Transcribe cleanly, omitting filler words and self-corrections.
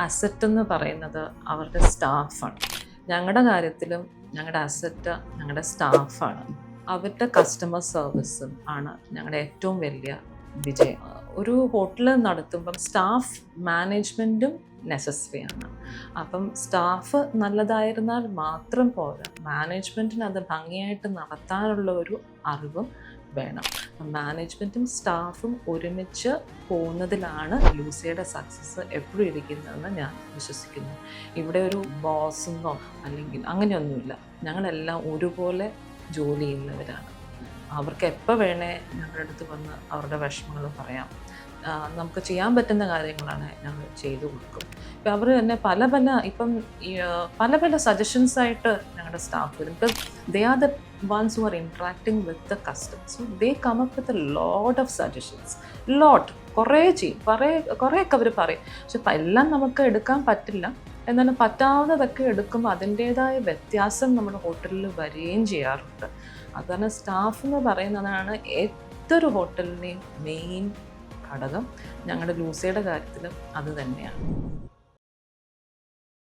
Asset എന്ന് പറയുന്നത് അവരുടെ സ്റ്റാഫാണ്. ഞങ്ങളുടെ കാര്യത്തിലും ഞങ്ങളുടെ അസറ്റ് ഞങ്ങളുടെ സ്റ്റാഫാണ്. അവരുടെ കസ്റ്റമർ സർവീസും ആണ് ഞങ്ങളുടെ ഏറ്റവും വലിയ വിജയം. ഒരു ഹോട്ടൽ നടത്തുമ്പം സ്റ്റാഫ് മാനേജ്മെൻറ്റും നെസസറിയാണ്. അപ്പം സ്റ്റാഫ് നല്ലതായിരുന്നാൽ മാത്രം പോരാ, മാനേജ്മെൻറ്റിന് അത് ഭംഗിയായിട്ട് നടത്താനുള്ള ഒരു അറിവും വേണം. മാനേജ്മെൻറ്റും സ്റ്റാഫും ഒരുമിച്ച് പോകുന്നതിലാണ് ലൂസിയുടെ സക്സസ് എപ്പോഴും ഇരിക്കുന്നതെന്ന് ഞാൻ വിശ്വസിക്കുന്നു. ഇവിടെ ഒരു ബോസെന്നോ അല്ലെങ്കിൽ അങ്ങനെയൊന്നുമില്ല. ഞങ്ങളെല്ലാം ഒരുപോലെ ജോലി ചെയ്യുന്നവരാണ്. അവർക്ക് എപ്പോൾ വേണേ ഞങ്ങളുടെ അടുത്ത് വന്ന് അവരുടെ വിഷമങ്ങൾ പറയാം. നമുക്ക് ചെയ്യാൻ പറ്റുന്ന കാര്യങ്ങളാണ് ഞങ്ങൾ ചെയ്തു കൊടുക്കും. ഇപ്പം അവർ തന്നെ പല പല സജഷൻസായിട്ട് ഞങ്ങളുടെ സ്റ്റാഫ് വരും. Because they are the ones who are interacting with the customer. So they come up with a lot of suggestions. കുറേ ചെയ്യും, കുറേയൊക്കെ അവർ പറയും. പക്ഷെ എല്ലാം നമുക്ക് എടുക്കാൻ പറ്റില്ല. എന്നാലും പറ്റാവുന്നതൊക്കെ എടുക്കുമ്പോൾ അതിൻ്റേതായ വ്യത്യാസം നമ്മുടെ ഹോട്ടലിൽ വരികയും ചെയ്യാറുണ്ട്. അതുതന്നെ സ്റ്റാഫ് എന്ന് പറയുന്നതാണ് ഏതൊരു ഹോട്ടലിൻ്റെയും മെയിൻ ഘടകം. ഞങ്ങളുടെ ലൂസിയുടെ കാര്യത്തിലും അത് തന്നെയാണ്.